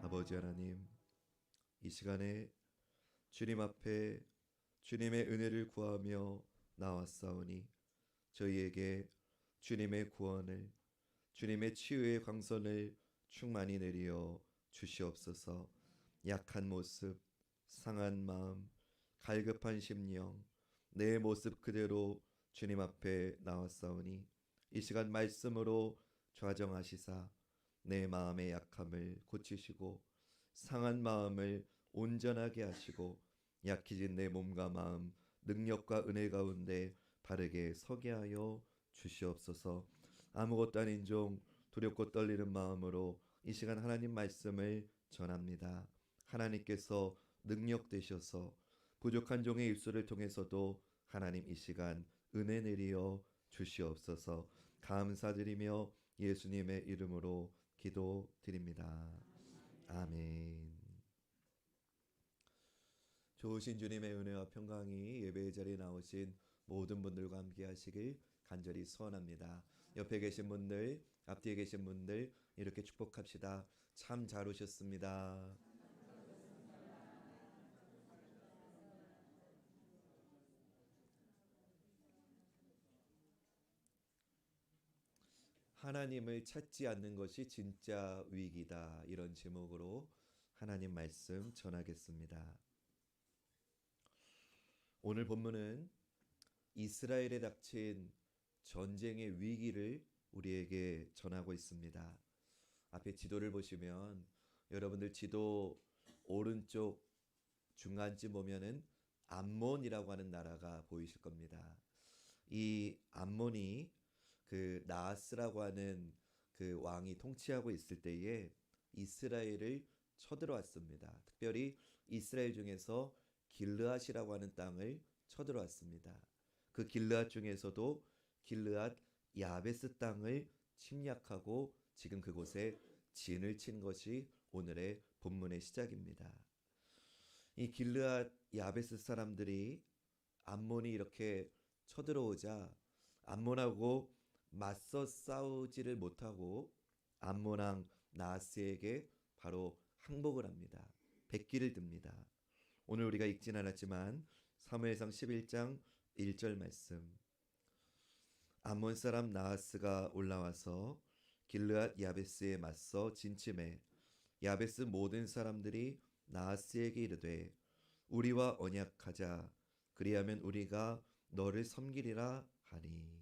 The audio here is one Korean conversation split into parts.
아버지 하나님, 이 시간에 주님 앞에 주님의 은혜를 구하며 나왔사오니 저희에게 주님의 구원을, 주님의 치유의 광선을 충만히 내리어 주시옵소서. 약한 모습, 상한 마음, 갈급한 심령, 내 모습 그대로 주님 앞에 나왔사오니 이 시간 말씀으로 좌정하시사 내 마음의 약함을 고치시고 상한 마음을 온전하게 하시고 약해진 내 몸과 마음 능력과 은혜 가운데 바르게 서게 하여 주시옵소서. 아무것도 아닌 종 두렵고 떨리는 마음으로 이 시간 하나님 말씀을 전합니다. 하나님께서 능력 되셔서 부족한 종의 입술을 통해서도 하나님 이 시간 은혜 내리어 주시옵소서. 감사드리며 예수님의 이름으로 기도드립니다. 아멘. 좋으신 주님의 은혜와 평강이 예배의 자리에 나오신 모든 분들과 함께 하시길 간절히 소원합니다. 옆에 계신 분들, 앞뒤에 계신 분들 이렇게 축복합시다. 참 잘 오셨습니다. 하나님을 찾지 않는 것이 진짜 위기다. 이런 제목으로 하나님 말씀 전하겠습니다. 오늘 본문은 이스라엘에 닥친 전쟁의 위기를 우리에게 전하고 있습니다. 앞에 지도를 보시면 여러분들 지도 오른쪽 중간쯤 보면은 암몬이라고 하는 나라가 보이실 겁니다. 이 암몬이 그 나하스라고 하는 그 왕이 통치하고 있을 때에 이스라엘을 쳐들어왔습니다. 특별히 이스라엘 중에서 길르앗이라고 하는 땅을 쳐들어왔습니다. 그 길르앗 중에서도 길르앗 야베스 땅을 침략하고 지금 그곳에 진을 친 것이 오늘의 본문의 시작입니다. 이 길르앗 야베스 사람들이 암몬이 이렇게 쳐들어오자 암몬하고 맞서 싸우지를 못하고 암몬 왕 나하스에게 바로 항복을 합니다. 백기를 듭니다. 오늘 우리가 읽진 않았지만 사무엘상 11장 1절 말씀. 암몬 사람 나하스가 올라와서 길르앗 야베스에 맞서 진침해 야베스 모든 사람들이 나하스에게 이르되 우리와 언약하자 그리하면 우리가 너를 섬기리라 하니.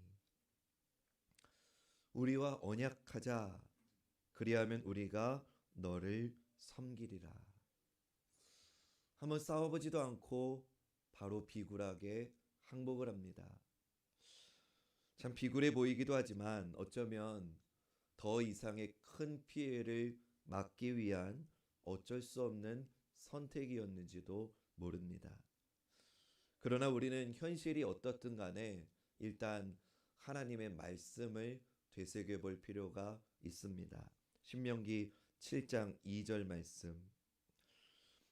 우리와 언약하자 그리하면 우리가 너를 섬기리라. 한번 싸워보지도 않고 바로 비굴하게 항복을 합니다. 참 비굴해 보이기도 하지만 어쩌면 더 이상의 큰 피해를 막기 위한 어쩔 수 없는 선택이었는지도 모릅니다. 그러나 우리는 현실이 어떻든 간에 일단 하나님의 말씀을 되새겨 볼 필요가 있습니다. 신명기 7장 2절 말씀.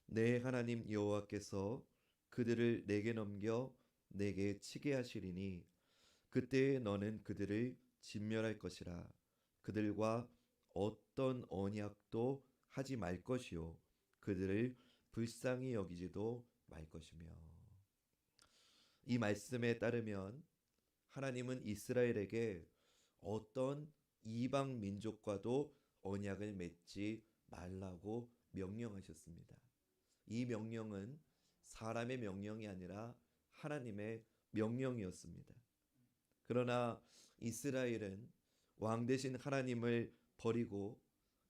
내 하나님 여호와께서 그들을 내게 넘겨 내게 치게 하시리니 그때에 너는 그들을 진멸할 것이라. 그들과 어떤 언약도 하지 말 것이요 그들을 불쌍히 여기지도 말 것이며. 이 말씀에 따르면 하나님은 이스라엘에게 어떤 이방 민족과도 언약을 맺지 말라고 명령하셨습니다. 이 명령은 사람의 명령이 아니라 하나님의 명령이었습니다. 그러나 이스라엘은 왕 대신 하나님을 버리고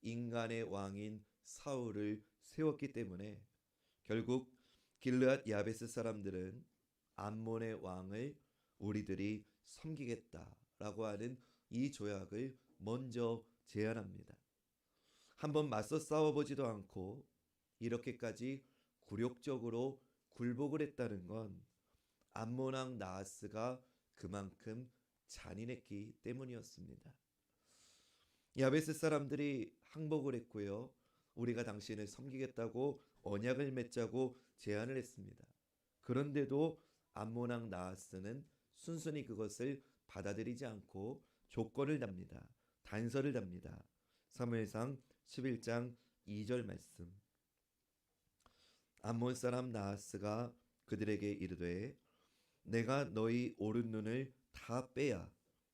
인간의 왕인 사울을 세웠기 때문에 결국 길르앗 야베스 사람들은 암몬의 왕을 우리들이 섬기겠다라고 하는 이 조약을 먼저 제안합니다. 한번 맞서 싸워보지도 않고 이렇게까지 굴욕적으로 굴복을 했다는 건 암몬 왕 나하스가 그만큼 잔인했기 때문이었습니다. 야베스 사람들이 항복을 했고요. 우리가 당신을 섬기겠다고 언약을 맺자고 제안을 했습니다. 그런데도 암몬 왕 나하스는 순순히 그것을 받아들이지 않고 조건을 답니다. 단서를 답니다. 사무엘상 11장 2절 말씀. 암몬 사람 나하스가 그들에게 이르되 내가 너희 오른 눈을 다 빼야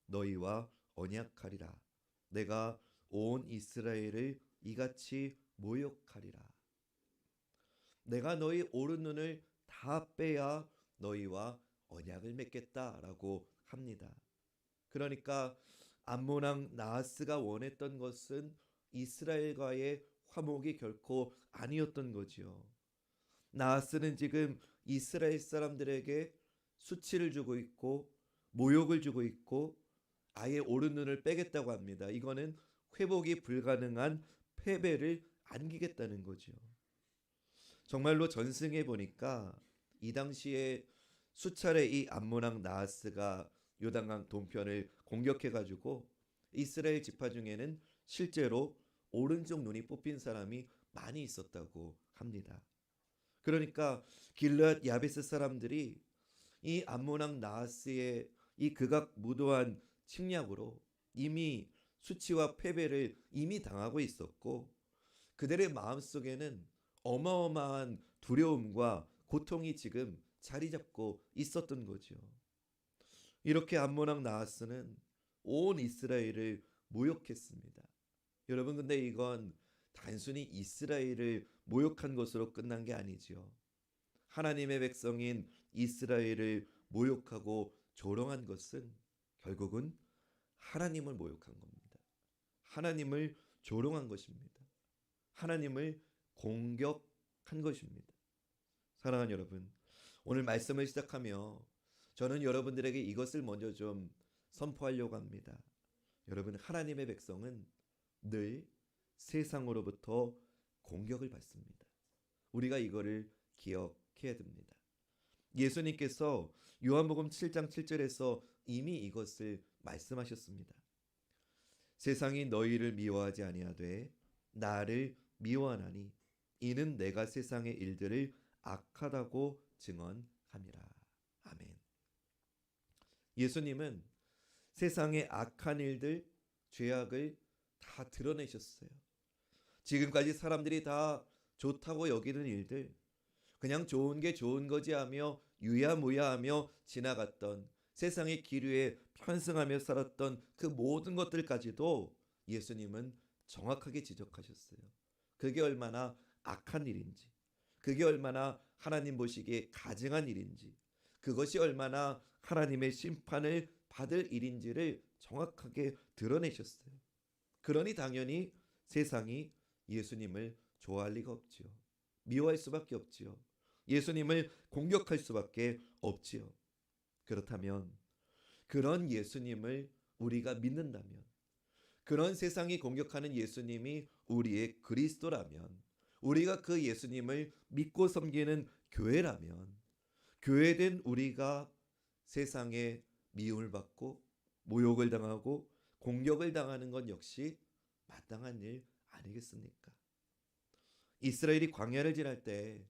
너희와 언약하리라. 내가 온 이스라엘을 이같이 모욕하리라. 내가 너희 오른 눈을 다 빼야 너희와 언약을 맺겠다라고 합니다. 그러니까 암몬 왕 나하스가 원했던 것은 이스라엘과의 화목이 결코 아니었던 거지요. 나하스는 지금 이스라엘 사람들에게 수치를 주고 있고 모욕을 주고 있고 아예 오른 눈을 빼겠다고 합니다. 이거는 회복이 불가능한 패배를 안기겠다는 거죠. 정말로 전승해 보니까 이 당시에 수차례 이 암몬 왕 나하스가 요단강 동편을 공격해 가지고 이스라엘 지파 중에는 실제로 오른쪽 눈이 뽑힌 사람이 많이 있었다고 합니다. 그러니까 길르앗 야베스 사람들이 이 암몬 왕 나하스의 이 극악무도한 침략으로 이미 수치와 패배를 이미 당하고 있었고 그들의 마음속에는 어마어마한 두려움과 고통이 지금 자리 잡고 있었던 거죠. 이렇게 암몬 왕 나하스는 온 이스라엘을 모욕했습니다. 여러분, 근데 이건 단순히 이스라엘을 모욕한 것으로 끝난 게 아니지요. 하나님의 백성인 이스라엘을 모욕하고 조롱한 것은 결국은 하나님을 모욕한 겁니다. 하나님을 조롱한 것입니다. 하나님을 공격한 것입니다. 사랑하는 여러분, 오늘 말씀을 시작하며 저는 여러분들에게 이것을 먼저 좀 선포하려고 합니다. 여러분, 하나님의 백성은 늘 세상으로부터 공격을 받습니다. 우리가 이거를 기억해야 됩니다. 예수님께서 요한복음 7장 7절에서 이미 이것을 말씀하셨습니다. 세상이 너희를 미워하지 아니하되 나를 미워하나니 이는 내가 세상의 일들을 악하다고 증언함이라. 아멘. 예수님은 세상의 악한 일들, 죄악을 다 드러내셨어요. 지금까지 사람들이 다 좋다고 여기는 일들, 그냥 좋은 게 좋은 거지 하며 유야무야하며 지나갔던, 세상의 기류에 편승하며 살았던 그 모든 것들까지도 예수님은 정확하게 지적하셨어요. 그게 얼마나 악한 일인지, 그게 얼마나 하나님 보시기에 가증한 일인지, 그것이 얼마나 하나님의 심판을 받을 일인지를 정확하게 드러내셨어요. 그러니 당연히 세상이 예수님을 좋아할 리가 없지요. 미워할 수밖에 없지요. 예수님을 공격할 수밖에 없지요. 그렇다면 그런 예수님을 우리가 믿는다면, 그런 세상이 공격하는 예수님이 우리의 그리스도라면, 우리가 그 예수님을 믿고 섬기는 교회라면, 교회된 우리가 세상에 미움을 받고 모욕을 당하고 공격을 당하는 건 역시 마땅한 일 아니겠습니까? 이스라엘이 광야를 지날 때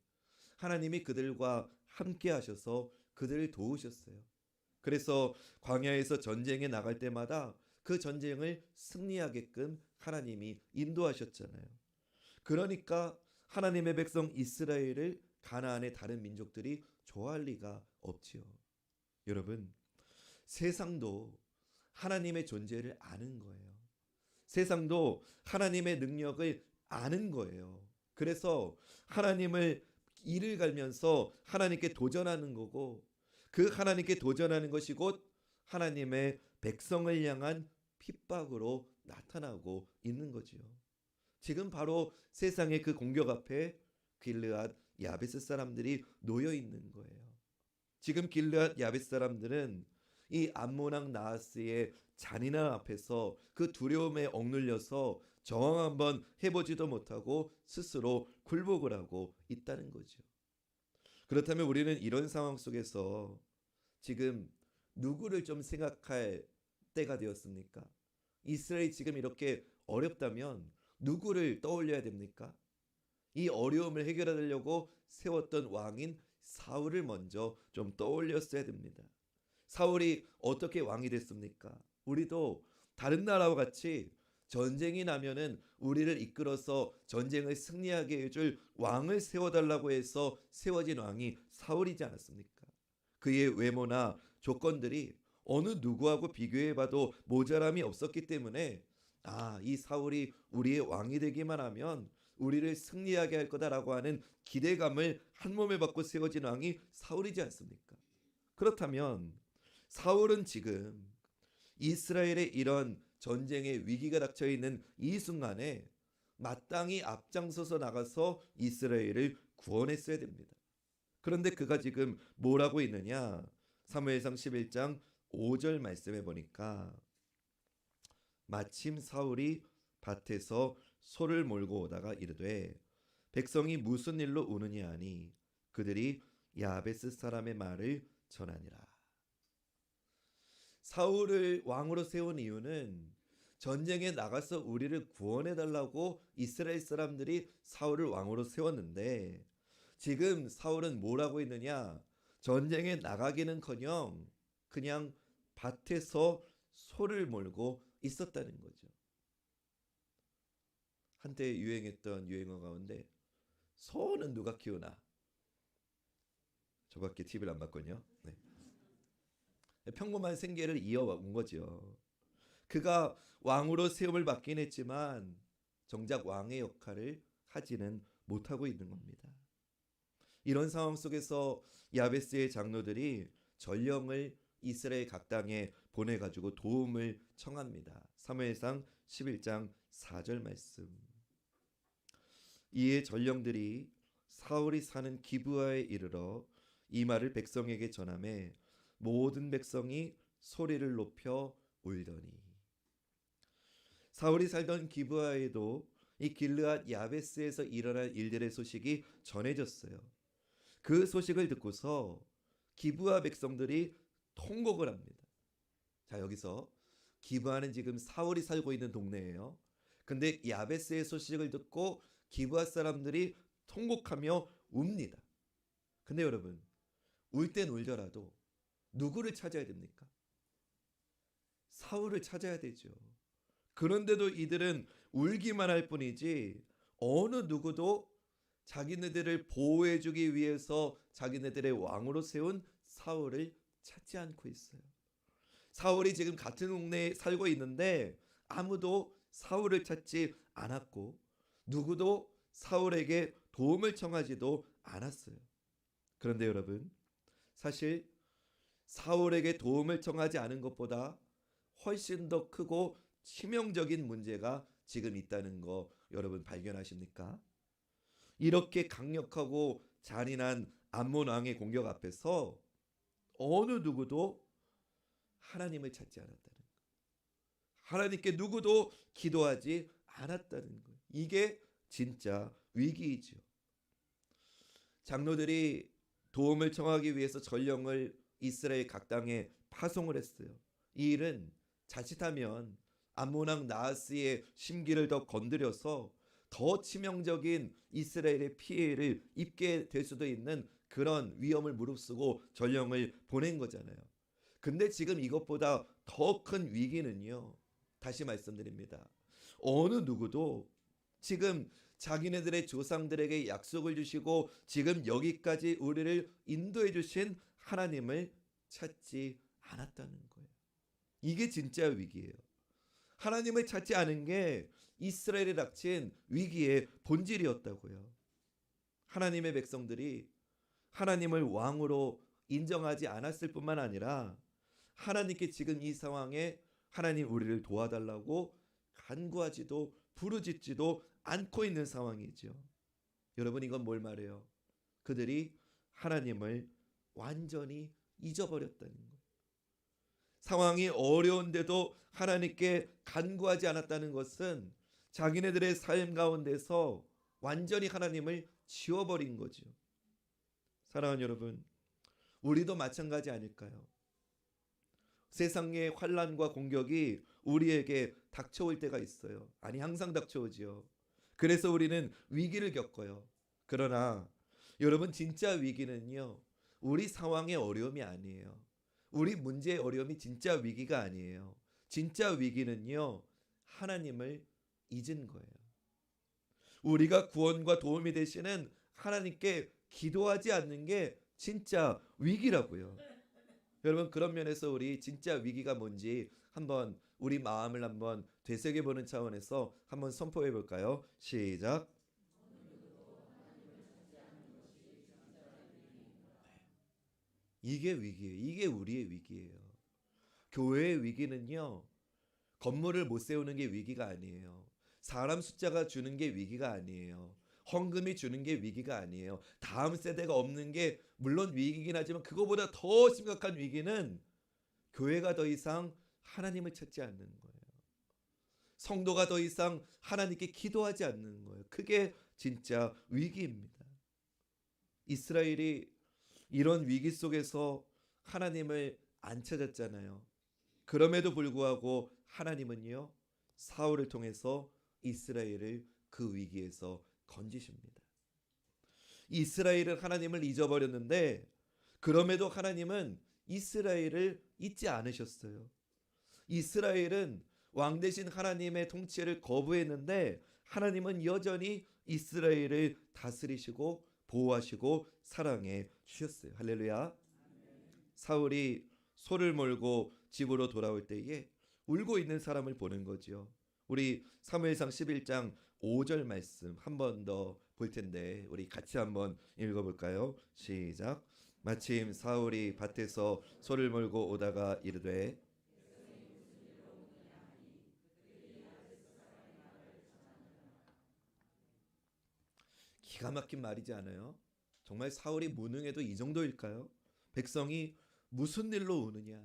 하나님이 그들과 함께 하셔서 그들을 도우셨어요. 그래서 광야에서 전쟁에 나갈 때마다 그 전쟁을 승리하게끔 하나님이 인도하셨잖아요. 그러니까 하나님의 백성 이스라엘을 가나안의 다른 민족들이 좋아할 리가 없지요. 여러분, 세상도 하나님의 존재를 아는 거예요. 세상도 하나님의 능력을 아는 거예요. 그래서 하나님을 이를 갈면서 하나님께 도전하는 거고, 그 하나님께 도전하는 것이 곧 하나님의 백성을 향한 핍박으로 나타나고 있는 거지요. 지금 바로 세상의 그 공격 앞에 길르앗 야베스 사람들이 놓여 있는 거예요. 지금 길르앗 야베스 사람들은 이 암몬 왕 나하스의 잔인함 앞에서 그 두려움에 억눌려서 저항 한번 해보지도 못하고 스스로 굴복을 하고 있다는 거죠. 그렇다면 우리는 이런 상황 속에서 지금 누구를 좀 생각할 때가 되었습니까? 이스라엘이 지금 이렇게 어렵다면 누구를 떠올려야 됩니까? 이 어려움을 해결하려고 세웠던 왕인 사울을 먼저 좀 떠올렸어야 됩니다. 사울이 어떻게 왕이 됐습니까? 우리도 다른 나라와 같이 전쟁이 나면은 우리를 이끌어서 전쟁을 승리하게 해줄 왕을 세워달라고 해서 세워진 왕이 사울이지 않았습니까? 그의 외모나 조건들이 어느 누구하고 비교해봐도 모자람이 없었기 때문에 이 사울이 우리의 왕이 되기만 하면 우리를 승리하게 할 거다라고 하는 기대감을 한 몸에 받고 세워진 왕이 사울이지 않습니까? 그렇다면 사울은 지금 이스라엘의 이런 전쟁의 위기가 닥쳐 있는 이 순간에 마땅히 앞장서서 나가서 이스라엘을 구원했어야 됩니다. 그런데 그가 지금 뭘 하고 있느냐? 사무엘상 11장 5절 말씀해 보니까 마침 사울이 밭에서 소를 몰고 오다가 이르되 백성이 무슨 일로 우느냐 하니 그들이 야베스 사람의 말을 전하니라. 사울을 왕으로 세운 이유는 전쟁에 나가서 우리를 구원해 달라고 이스라엘 사람들이 사울을 왕으로 세웠는데 지금 사울은 뭘 하고 있느냐? 전쟁에 나가기는커녕 그냥 밭에서 소를 몰고 있었다는 거죠. 한때 유행했던 유행어 가운데 소는 누가 키우나? 저밖에 TV를 안 봤거든요. 네. 평범한 생계를 이어온 거죠. 그가 왕으로 세움을 받긴 했지만 정작 왕의 역할을 하지는 못하고 있는 겁니다. 이런 상황 속에서 야베스의 장로들이 전령을 이스라엘 각 땅에 보내가지고 도움을 청합니다. 사무엘상 11장 4절 말씀. 이에 전령들이 사울이 사는 기브아에 이르러 이 말을 백성에게 전하매 모든 백성이 소리를 높여 울더니 사울이 살던 기브아에도 이 길르앗 야베스에서 일어난 일들의 소식이 전해졌어요. 그 소식을 듣고서 기브아 백성들이 통곡을 합니다. 자, 여기서 기브아는 지금 사울이 살고 있는 동네예요. 근데 야베스의 소식을 듣고 기브아 사람들이 통곡하며 웁니다. 근데 여러분, 울 땐 울더라도 누구를 찾아야 됩니까? 사울을 찾아야 되죠. 그런데도 이들은 울기만 할 뿐이지 어느 누구도 자기네들을 보호해주기 위해서 자기네들의 왕으로 세운 사울을 찾지 않고 있어요. 사울이 지금 같은 동네에 살고 있는데 아무도 사울을 찾지 않았고 누구도 사울에게 도움을 청하지도 않았어요. 그런데 여러분, 사실 사울에게 도움을 청하지 않은 것보다 훨씬 더 크고 치명적인 문제가 지금 있다는 거 여러분 발견하십니까? 이렇게 강력하고 잔인한 암몬 왕의 공격 앞에서 어느 누구도 하나님을 찾지 않았다는 거. 하나님께 누구도 기도하지 않았다는 거. 이게 진짜 위기이죠. 장로들이 도움을 청하기 위해서 전령을 이스라엘 각 땅에 파송을 했어요. 이 일은 자칫하면 암몬 왕 나하스의 심기를 더 건드려서 더 치명적인 이스라엘의 피해를 입게 될 수도 있는 그런 위험을 무릅쓰고 전령을 보낸 거잖아요. 근데 지금 이것보다 더 큰 위기는요. 다시 말씀드립니다. 어느 누구도 지금 자기네들의 조상들에게 약속을 주시고 지금 여기까지 우리를 인도해 주신 하나님을 찾지 않았다는 거예요. 이게 진짜 위기예요. 하나님을 찾지 않은 게 이스라엘에 닥친 위기의 본질이었다고요. 하나님의 백성들이 하나님을 왕으로 인정하지 않았을 뿐만 아니라 하나님께 지금 이 상황에 하나님 우리를 도와달라고 간구하지도 부르짖지도 않고 있는 상황이죠. 여러분, 이건 뭘 말해요? 그들이 하나님을 완전히 잊어버렸다는 거예요. 상황이 어려운데도 하나님께 간구하지 않았다는 것은 자기네들의 삶 가운데서 완전히 하나님을 지워버린 거죠. 사랑하는 여러분, 우리도 마찬가지 아닐까요? 세상의 환난과 공격이 우리에게 닥쳐올 때가 있어요. 아니, 항상 닥쳐오지요. 그래서 우리는 위기를 겪어요. 그러나 여러분, 진짜 위기는요, 우리 상황의 어려움이 아니에요. 우리 문제의 어려움이 진짜 위기가 아니에요. 진짜 위기는요, 하나님을 잊은 거예요. 우리가 구원과 도움이 되시는 하나님께 기도하지 않는 게 진짜 위기라고요. 여러분, 그런 면에서 우리 진짜 위기가 뭔지 한번 우리 마음을 한번 되새겨보는 차원에서 한번 선포해 볼까요? 시작. 이게 위기예요. 이게 우리의 위기예요. 교회의 위기는요, 건물을 못 세우는 게 위기가 아니에요. 사람 숫자가 주는 게 위기가 아니에요. 헌금이 주는 게 위기가 아니에요. 다음 세대가 없는 게 물론 위기긴 하지만 그거보다 더 심각한 위기는 교회가 더 이상 하나님을 찾지 않는 거예요. 성도가 더 이상 하나님께 기도하지 않는 거예요. 그게 진짜 위기입니다. 이스라엘이 이런 위기 속에서 하나님을 안 찾았잖아요. 그럼에도 불구하고 하나님은요, 사울을 통해서 이스라엘을 그 위기에서 건지십니다. 이스라엘은 하나님을 잊어버렸는데 그럼에도 하나님은 이스라엘을 잊지 않으셨어요. 이스라엘은 왕 대신 하나님의 통치를 거부했는데 하나님은 여전히 이스라엘을 다스리시고 보호하시고 사랑해 주셨어요. 할렐루야. 사울이 소를 몰고 집으로 돌아올 때에 울고 있는 사람을 보는 거죠. 우리 사무엘상 11장 5절 말씀 한 번 더 볼 텐데 우리 같이 한번 읽어볼까요? 시작. 마침 사울이 밭에서 소를 몰고 오다가 이르되. 기가 막힌 말이지 않아요? 정말 사울이 무능해도 이 정도일까요? 백성이 무슨 일로 우느냐.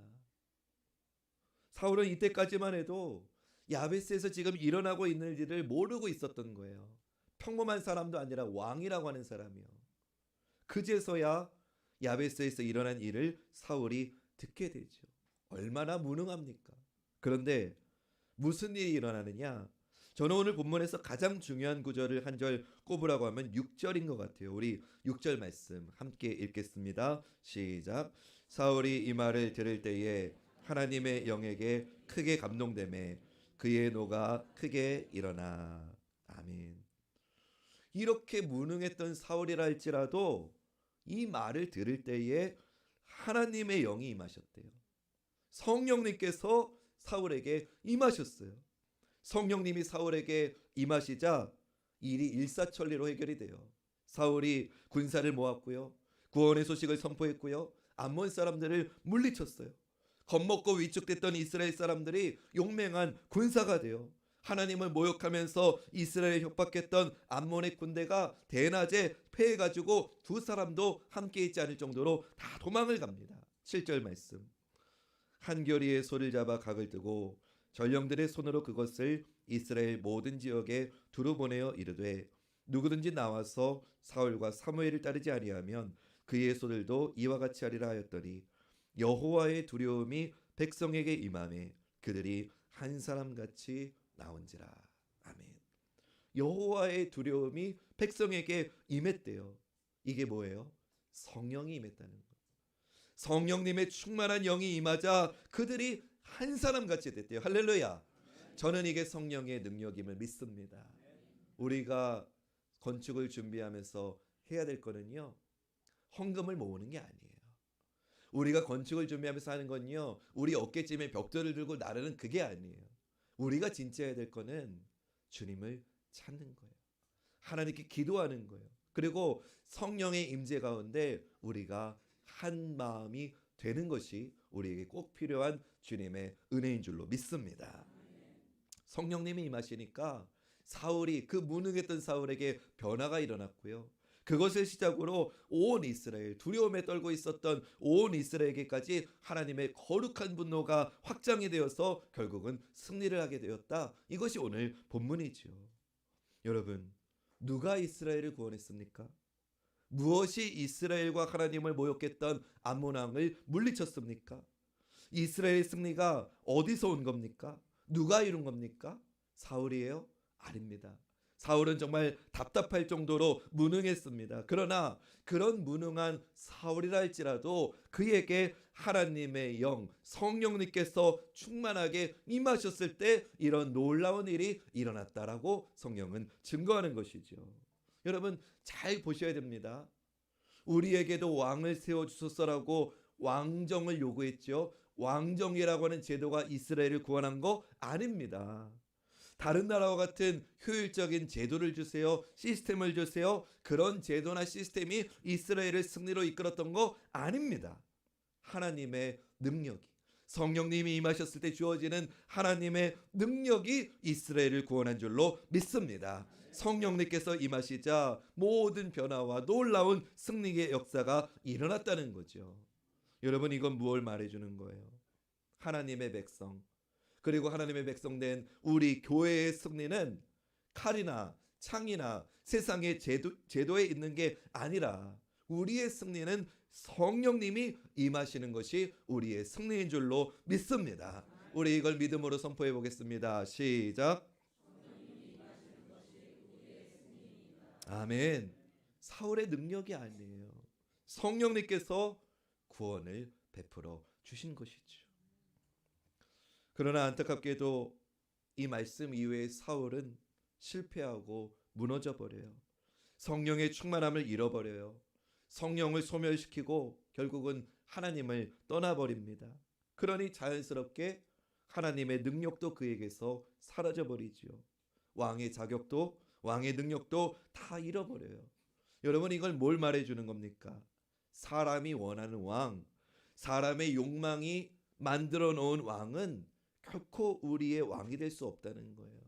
사울은 이때까지만 해도 야베스에서 지금 일어나고 있는 일을 모르고 있었던 거예요. 평범한 사람도 아니라 왕이라고 하는 사람이요. 그제서야 야베스에서 일어난 일을 사울이 듣게 되죠. 얼마나 무능합니까? 그런데 무슨 일이 일어나느냐? 저는 오늘 본문에서 가장 중요한 구절을 한 절 꼽으라고 하면 6절인 것 같아요. 우리 6절 말씀 함께 읽겠습니다. 시작. 사울이 이 말을 들을 때에 하나님의 영에게 크게 감동되매 그의 노가 크게 일어나. 아멘. 이렇게 무능했던 사울이라 할지라도 이 말을 들을 때에 하나님의 영이 임하셨대요. 성령님께서 사울에게 임하셨어요. 성령님이 사울에게 임하시자 일이 일사천리로 해결이 돼요. 사울이 군사를 모았고요. 구원의 소식을 선포했고요. 암몬 사람들을 물리쳤어요. 겁먹고 위축됐던 이스라엘 사람들이 용맹한 군사가 돼요. 하나님을 모욕하면서 이스라엘 협박했던 암몬의 군대가 대낮에 패해가지고 두 사람도 함께 있지 않을 정도로 다 도망을 갑니다. 7절 말씀. 한겨리에 소를 잡아 각을 뜨고 전령들의 손으로 그것을 이스라엘 모든 지역에 두루 보내어 이르되 누구든지 나와서 사울과 사무엘을 따르지 아니하면 그의 소들도 이와 같이 하리라 하였더니 여호와의 두려움이 백성에게 임하매 그들이 한 사람같이 나온지라. 아멘. 여호와의 두려움이 백성에게 임했대요. 이게 뭐예요? 성령이 임했다는 거. 성령님의 충만한 영이 임하자 그들이 한 사람같이 됐대요. 할렐루야. 저는 이게 성령의 능력임을 믿습니다. 우리가 건축을 준비하면서 해야 될 거는요, 헌금을 모으는 게 아니에요. 우리가 건축을 준비하면서 하는 건요, 우리 어깨쯤에 벽돌을 들고 나르는 그게 아니에요. 우리가 진짜 해야 될 거는 주님을 찾는 거예요. 하나님께 기도하는 거예요. 그리고 성령의 임재 가운데 우리가 한 마음이 되는 것이 우리에게 꼭 필요한 주님의 은혜인 줄로 믿습니다. 성령님이 임하시니까 사울이, 그 무능했던 사울에게 변화가 일어났고요. 그것을 시작으로 온 이스라엘, 두려움에 떨고 있었던 온 이스라엘에게까지 하나님의 거룩한 분노가 확장이 되어서 결국은 승리를 하게 되었다. 이것이 오늘 본문이죠. 여러분, 누가 이스라엘을 구원했습니까? 무엇이 이스라엘과 하나님을 모욕했던 암몬 왕을 물리쳤습니까? 이스라엘의 승리가 어디서 온 겁니까? 누가 이룬 겁니까? 사울이에요? 아닙니다. 사울은 정말 답답할 정도로 무능했습니다. 그러나 그런 무능한 사울이라 할지라도 그에게 하나님의 영, 성령님께서 충만하게 임하셨을 때 이런 놀라운 일이 일어났다라고 성경은 증거하는 것이죠. 여러분 잘 보셔야 됩니다. 우리에게도 왕을 세워주소서라고 왕정을 요구했죠. 왕정이라고 하는 제도가 이스라엘을 구원한 거 아닙니다. 다른 나라와 같은 효율적인 제도를 주세요, 시스템을 주세요. 그런 제도나 시스템이 이스라엘을 승리로 이끌었던 거 아닙니다. 하나님의 능력이, 성령님이 임하셨을 때 주어지는 하나님의 능력이 이스라엘을 구원한 줄로 믿습니다. 성령님께서 임하시자 모든 변화와 놀라운 승리의 역사가 일어났다는 거죠. 여러분 이건 무엇을 말해주는 거예요? 하나님의 백성, 그리고 하나님의 백성된 우리 교회의 승리는 칼이나 창이나 세상의 제도에 있는 게 아니라 우리의 승리는 성령님이 임하시는 것이 우리의 승리인 줄로 믿습니다. 우리 이걸 믿음으로 선포해 보겠습니다. 시작. 아멘. 사울의 능력이 아니에요. 성령님께서 구원을 베풀어 주신 것이죠. 그러나 안타깝게도 이 말씀 이후에 사울은 실패하고 무너져 버려요. 성령의 충만함을 잃어버려요. 성령을 소멸시키고 결국은 하나님을 떠나버립니다. 그러니 자연스럽게 하나님의 능력도 그에게서 사라져버리죠. 왕의 자격도 왕의 능력도 다 잃어버려요. 여러분 이걸 뭘 말해주는 겁니까? 사람이 원하는 왕, 사람의 욕망이 만들어 놓은 왕은 결코 우리의 왕이 될 수 없다는 거예요.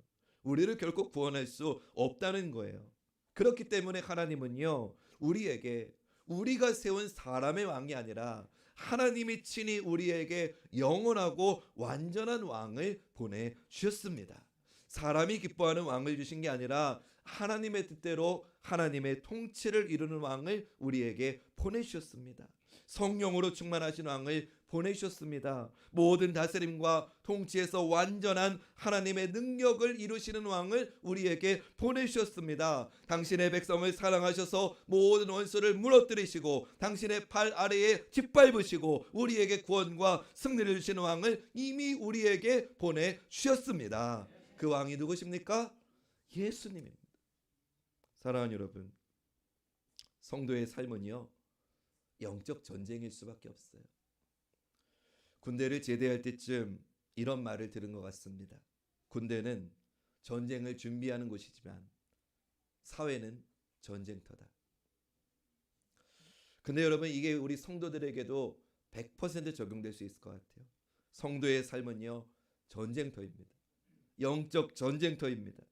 우리를 결코 구원할 수 없다는 거예요. 그렇기 때문에 하나님은요, 우리에게 우리가 세운 사람의 왕이 아니라 하나님이 친히 우리에게 영원하고 완전한 왕을 보내주셨습니다. 사람이 기뻐하는 왕을 주신 게 아니라 하나님의 뜻대로 하나님의 통치를 이루는 왕을 우리에게 보내주셨습니다. 성령으로 충만하신 왕을 보내주셨습니다. 모든 다스림과 통치에서 완전한 하나님의 능력을 이루시는 왕을 우리에게 보내주셨습니다. 당신의 백성을 사랑하셔서 모든 원수를 무너뜨리시고 당신의 팔 아래에 짓밟으시고 우리에게 구원과 승리를 주시는 왕을 이미 우리에게 보내주셨습니다. 그 왕이 누구십니까? 예수님입니다. 사랑하는 여러분, 성도의 삶은요 영적 전쟁일 수밖에 없어요. 군대를 제대할 때쯤 이런 말을 들은 것 같습니다. 군대는 전쟁을 준비하는 곳이지만 사회는 전쟁터다. 근데 여러분 이게 우리 성도들에게도 100% 적용될 수 있을 것 같아요. 성도의 삶은요 전쟁터입니다. 영적 전쟁터입니다.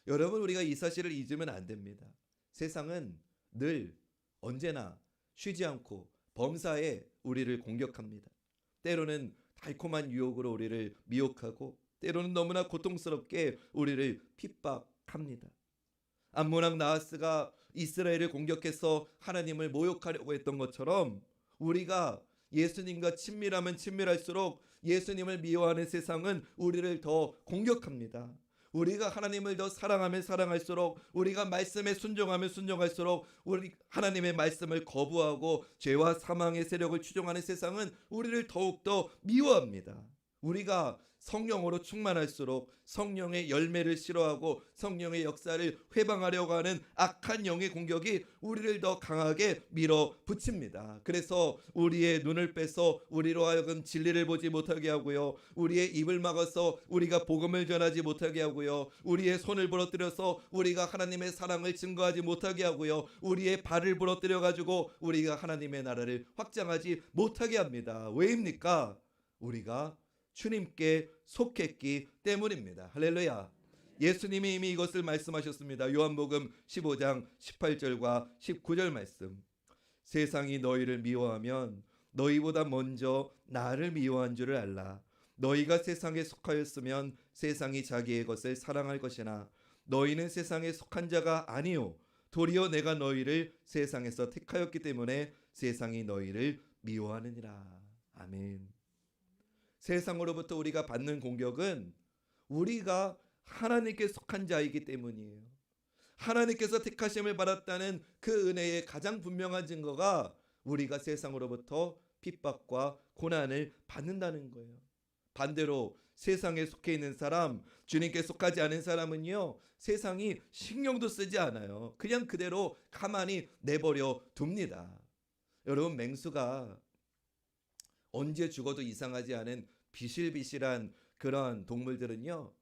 여러분 우리가 이 사실을 잊으면 안 됩니다. 세상은 늘 언제나 쉬지 않고 범사에 우리를 공격합니다. 때로는 달콤한 유혹으로 우리를 미혹하고 때로는 너무나 고통스럽게 우리를 핍박합니다. 암몬왕 나하스가 이스라엘을 공격해서 하나님을 모욕하려고 했던 것처럼 우리가 예수님과 친밀하면 친밀할수록 예수님을 미워하는 세상은 우리를 더 공격합니다. 우리가 하나님을 더 사랑하면 사랑할수록 우리가 말씀에 순종하면 순종할수록 우리 하나님의 말씀을 거부하고 죄와 사망의 세력을 추종하는 세상은 우리를 더욱더 미워합니다. 우리가 성령으로 충만할수록 성령의 열매를 싫어하고 성령의 역사를 회방하려고 하는 악한 영의 공격이 우리를 더 강하게 밀어붙입니다. 그래서 우리의 눈을 빼서 우리로 하여금 진리를 보지 못하게 하고요, 우리의 입을 막아서 우리가 복음을 전하지 못하게 하고요, 우리의 손을 부러뜨려서 우리가 하나님의 사랑을 증거하지 못하게 하고요, 우리의 발을 부러뜨려 가지고 우리가 하나님의 나라를 확장하지 못하게 합니다. 왜입니까? 우리가 주님께 속했기 때문입니다. 할렐루야. 예수님이 이미 이것을 말씀하셨습니다. 요한복음 15장 18절과 19절 말씀. 세상이 너희를 미워하면 너희보다 먼저 나를 미워한 줄을 알라. 너희가 세상에 속하였으면 세상이 자기의 것을 사랑할 것이나 너희는 세상에 속한 자가 아니요 도리어 내가 너희를 세상에서 택하였기 때문에 세상이 너희를 미워하느니라. 아멘. 세상으로부터 우리가 받는 공격은 우리가 하나님께 속한 자이기 때문이에요. 하나님께서 택하심을 받았다는 그 은혜의 가장 분명한 증거가 우리가 세상으로부터 핍박과 고난을 받는다는 거예요. 반대로 세상에 속해 있는 사람, 주님께 속하지 않은 사람은요, 세상이 신경도 쓰지 않아요. 그냥 그대로 가만히 내버려 둡니다. 여러분, 맹수가 언제 죽어도 이상하지 않은 비실비실한 그런 동물들은요,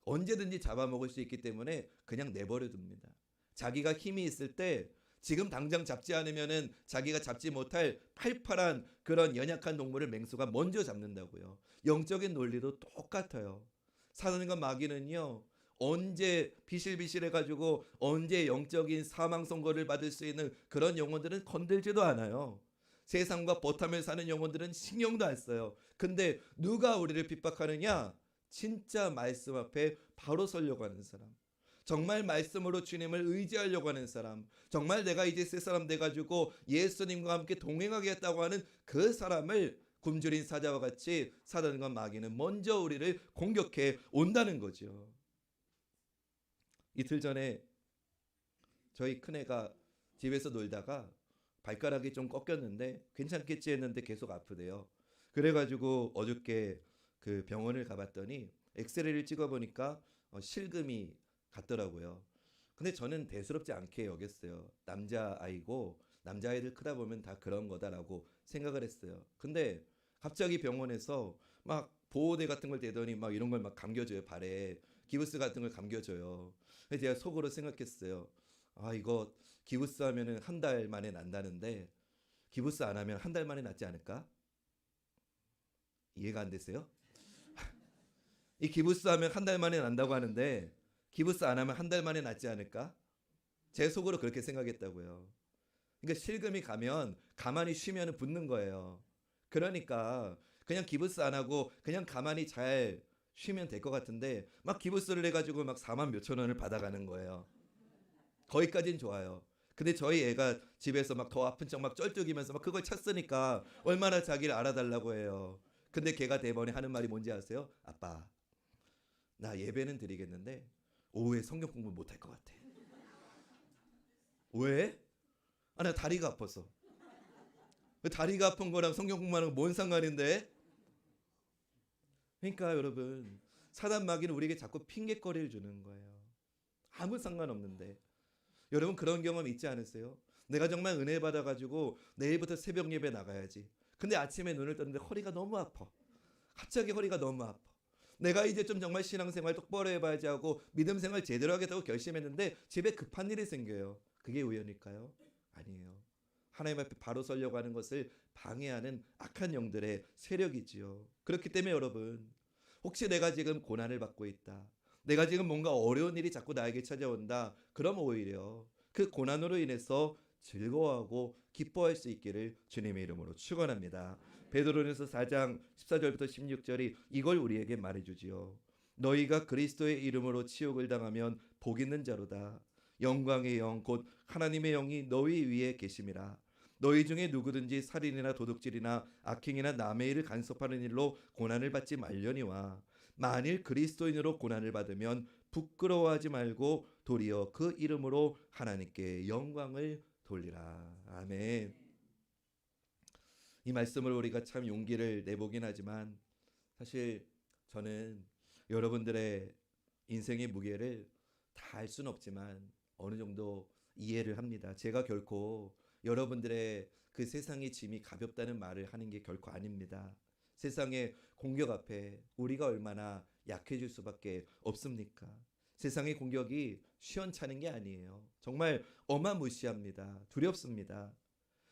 언제든지 잡아먹을 수 있기 때문에 그냥 내버려 둡니다. 자기가 힘이 있을 때 지금 당장 잡지 않으면은 자기가 잡지 못할 팔팔한 그런 연약한 동물을 맹수가 먼저 잡는다고요. 영적인 논리도 똑같아요. 사단과 마귀는요, 언제 비실비실해가지고 언제 영적인 사망 선고를 받을 수 있는 그런 영혼들은 건들지도 않아요. 세상과 버타며 사는 영혼들은 신경도 안 써요. 근데 누가 우리를 핍박하느냐? 진짜 말씀 앞에 바로 서려고 하는 사람, 정말 말씀으로 주님을 의지하려고 하는 사람, 정말 내가 이제 새 사람 돼가지고 예수님과 함께 동행하겠다고 하는 그 사람을 굶주린 사자와 같이 사단과 마귀는 먼저 우리를 공격해 온다는 거죠. 이틀 전에 저희 큰애가 집에서 놀다가 발가락이 좀 꺾였는데 괜찮겠지 했는데 계속 아프대요. 그래가지고 어저께 그 병원을 가봤더니 엑스레이를 찍어보니까 실금이 같더라고요. 근데 저는 대수롭지 않게 여겼어요. 남자아이고 남자아이들 크다 보면 다 그런 거다라고 생각을 했어요. 근데 갑자기 병원에서 막 보호대 같은 걸 대더니 막 이런 걸 막 감겨줘요. 발에 기부스 같은 걸 감겨줘요. 그래서 제가 속으로 생각했어요. 아, 이거 기부스 하면은 한 달 만에 난다는데 기부스 안 하면 한 달 만에 낫지 않을까? 이해가 안 되세요? 이 기부스 하면 한 달 만에 난다고 하는데 기부스 안 하면 한 달 만에 낫지 않을까? 제 속으로 그렇게 생각했다고요. 그러니까 실금이 가면 가만히 쉬면 붙는 거예요. 그러니까 그냥 기부스 안 하고 그냥 가만히 잘 쉬면 될 것 같은데 막 기부스를 해가지고 막 4만 몇천 원을 받아가는 거예요. 거기까진 좋아요. 근데 저희 애가 집에서 막 더 아픈 척 막 쩔뚝이면서 막 그걸 찾으니까 얼마나 자기를 알아달라고 해요. 근데 걔가 대번에 하는 말이 뭔지 아세요? 아빠, 나 예배는 드리겠는데 오후에 성경 공부 못할 것 같아. 왜? 아, 나 다리가 아파서. 다리가 아픈 거랑 성경 공부하는 거 뭔 상관인데? 그러니까 여러분, 사단 마귀는 우리에게 자꾸 핑계거리를 주는 거예요. 아무 상관없는데. 여러분, 그런 경험 있지 않으세요? 내가 정말 은혜 받아가지고 내일부터 새벽 예배 나가야지. 근데 아침에 눈을 떴는데 허리가 너무 아파. 갑자기 허리가 너무 아파. 내가 이제 좀 정말 신앙생활 똑바로 해봐야지 하고 믿음 생활 제대로 하겠다고 결심했는데 집에 급한 일이 생겨요. 그게 우연일까요? 아니에요. 하나님 앞에 바로 서려고 하는 것을 방해하는 악한 영들의 세력이지요. 그렇기 때문에 여러분, 혹시 내가 지금 고난을 받고 있다, 내가 지금 뭔가 어려운 일이 자꾸 나에게 찾아온다, 그럼 오히려 그 고난으로 인해서 즐거워하고 기뻐할 수 있기를 주님의 이름으로 축원합니다. 베드로전서 4장 14절부터 16절이 이걸 우리에게 말해주지요. 너희가 그리스도의 이름으로 치욕을 당하면 복 있는 자로다. 영광의 영 곧 하나님의 영이 너희 위에 계심이라. 너희 중에 누구든지 살인이나 도둑질이나 악행이나 남의 일을 간섭하는 일로 고난을 받지 말려니와 만일 그리스도인으로 고난을 받으면 부끄러워하지 말고 도리어 그 이름으로 하나님께 영광을 돌리라. 아멘. 이 말씀을 우리가 참 용기를 내보긴 하지만 사실 저는 여러분들의 인생의 무게를 다 알 수는 없지만 어느 정도 이해를 합니다. 제가 결코 여러분들의 그 세상의 짐이 가볍다는 말을 하는 게 결코 아닙니다. 세상의 공격 앞에 우리가 얼마나 약해질 수밖에 없습니까? 세상의 공격이 시원찮은 게 아니에요. 정말 어마무시합니다. 두렵습니다.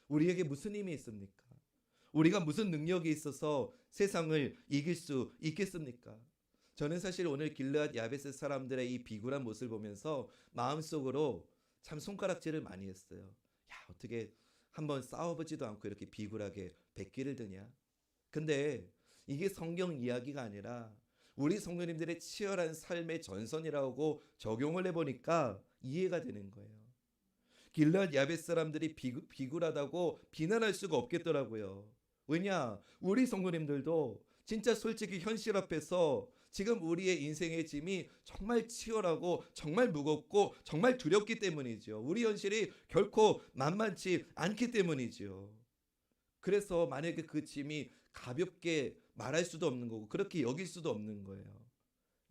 우리에게 무슨 힘이 있습니까? 우리가 무슨 능력이 있어서 세상을 이길 수 있겠습니까? 저는 사실 오늘 길르앗 야베스 사람들의 이 비굴한 모습을 보면서 마음속으로 참 손가락질을 많이 했어요. 야, 어떻게 한번 싸워보지도 않고 이렇게 비굴하게 백기를 드냐? 근데 이게 성경 이야기가 아니라 우리 성도님들의 치열한 삶의 전선이라고 적용을 해보니까 이해가 되는 거예요. 길르앗 야베스 사람들이 비굴하다고 비난할 수가 없겠더라고요. 왜냐? 우리 성도님들도 진짜 솔직히 현실 앞에서 지금 우리의 인생의 짐이 정말 치열하고 정말 무겁고 정말 두렵기 때문이죠. 우리 현실이 결코 만만치 않기 때문이죠. 그래서 만약에 그 짐이 가볍게 말할 수도 없는 거고 그렇게 여길 수도 없는 거예요.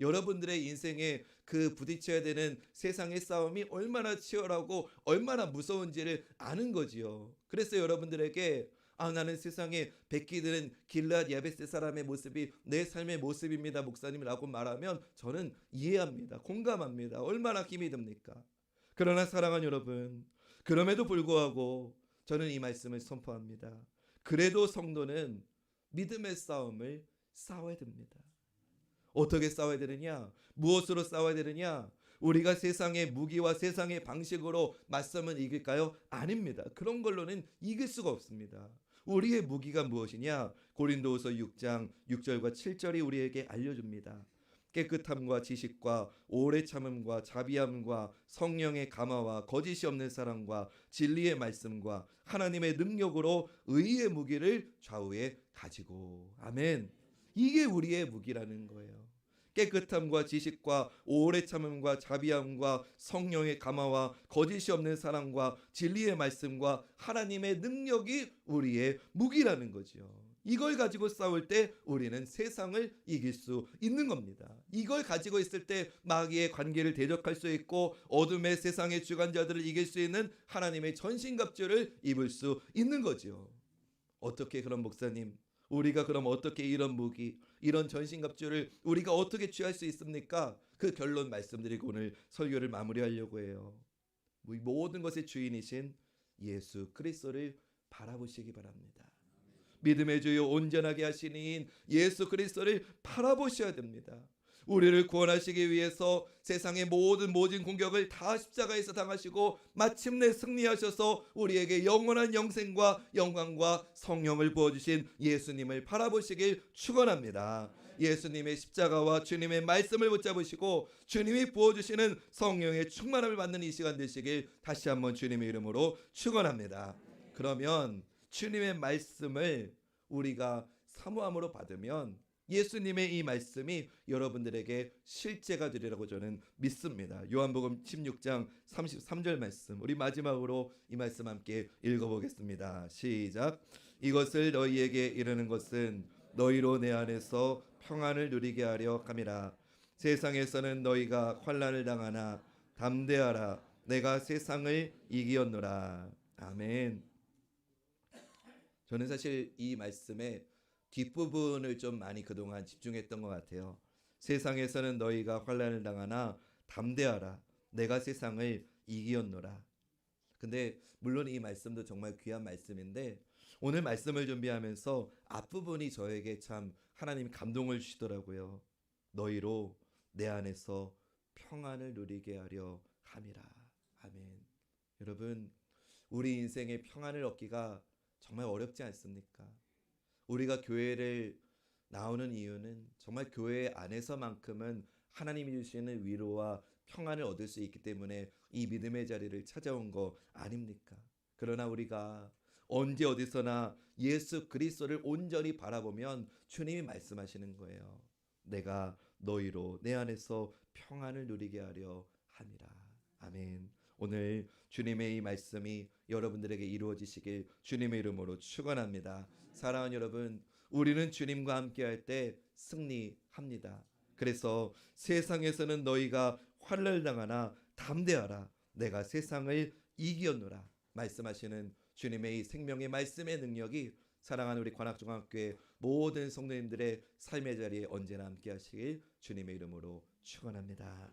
여러분들의 인생에 그 부딪혀야 되는 세상의 싸움이 얼마나 치열하고 얼마나 무서운지를 아는 거지요. 그래서 여러분들에게 나는 세상에 베끼는 길앗 야베스 사람의 모습이 내 삶의 모습입니다 목사님이라고 말하면 저는 이해합니다. 공감합니다. 얼마나 힘이 듭니까? 그러나 사랑하는 여러분, 그럼에도 불구하고 저는 이 말씀을 선포합니다. 그래도 성도는 믿음의 싸움을 싸워야 됩니다. 어떻게 싸워야 되느냐? 무엇으로 싸워야 되느냐? 우리가 세상의 무기와 세상의 방식으로 맞서면 이길까요? 아닙니다. 그런 걸로는 이길 수가 없습니다. 우리의 무기가 무엇이냐? 고린도후서 6장 6절과 7절이 우리에게 알려줍니다. 깨끗함과 지식과 오래 참음과 자비함과 성령의 감화와 거짓이 없는 사랑과 진리의 말씀과 하나님의 능력으로 의의 무기를 좌우에 가지고. 아멘. 이게 우리의 무기라는 거예요. 깨끗함과 지식과 오래 참음과 자비함과 성령의 감화와 거짓이 없는 사랑과 진리의 말씀과 하나님의 능력이 우리의 무기라는 거죠. 이걸 가지고 싸울 때 우리는 세상을 이길 수 있는 겁니다. 이걸 가지고 있을 때 마귀의 관계를 대적할 수 있고 어둠의 세상의 주관자들을 이길 수 있는 하나님의 전신갑주를 입을 수 있는 거죠. 어떻게 그럼 목사님, 우리가 그럼 어떻게 이런 무기, 이런 전신갑주를 우리가 어떻게 취할 수 있습니까? 그 결론 말씀드리고 오늘 설교를 마무리하려고 해요. 모든 것의 주인이신 예수 그리스도를 바라보시기 바랍니다. 믿음의 주요 온전하게 하시는 이인 예수 그리스도를 바라보셔야 됩니다. 우리를 구원하시기 위해서 세상의 모든 공격을 다 십자가에서 당하시고 마침내 승리하셔서 우리에게 영원한 영생과 영광과 성령을 부어주신 예수님을 바라보시길 축원합니다. 예수님의 십자가와 주님의 말씀을 붙잡으시고 주님이 부어주시는 성령의 충만함을 받는 이 시간 되시길 다시 한번 주님의 이름으로 축원합니다. 그러면 주님의 말씀을 우리가 사모함으로 받으면 예수님의 이 말씀이 여러분들에게 실제가 되리라고 저는 믿습니다. 요한복음 16장 33절 말씀, 우리 마지막으로 이 말씀 함께 읽어보겠습니다. 시작. 이것을 너희에게 이르는 것은 너희로 내 안에서 평안을 누리게 하려 함이라. 세상에서는 너희가 환난을 당하나 담대하라. 내가 세상을 이기었노라. 아멘. 저는 사실 이 말씀에 뒷부분을 좀 많이 그동안 집중했던 것 같아요. 세상에서는 너희가 환난을 당하나 담대하라. 내가 세상을 이기었노라. 근데 물론 이 말씀도 정말 귀한 말씀인데 오늘 말씀을 준비하면서 앞부분이 저에게 참 하나님 감동을 주시더라고요. 너희로 내 안에서 평안을 누리게 하려 함이라. 아멘. 여러분, 우리 인생의 평안을 얻기가 정말 어렵지 않습니까? 우리가 교회를 나오는 이유는 정말 교회 안에서만큼은 하나님이 주시는 위로와 평안을 얻을 수 있기 때문에 이 믿음의 자리를 찾아온 거 아닙니까? 그러나 우리가 언제 어디서나 예수 그리스도를 온전히 바라보면 주님이 말씀하시는 거예요. 내가 너희로 내 안에서 평안을 누리게 하려 함이라. 아멘. 오늘 주님의 이 말씀이 여러분들에게 이루어지시길 주님의 이름으로 축원합니다. 사랑하는 여러분, 우리는 주님과 함께할 때 승리합니다. 그래서 세상에서는 너희가 환난을 당하나 담대하라. 내가 세상을 이기었노라. 말씀하시는 주님의 이 생명의 말씀의 능력이 사랑하는 우리 관악중학교의 모든 성도님들의 삶의 자리에 언제나 함께하시길 주님의 이름으로 축원합니다.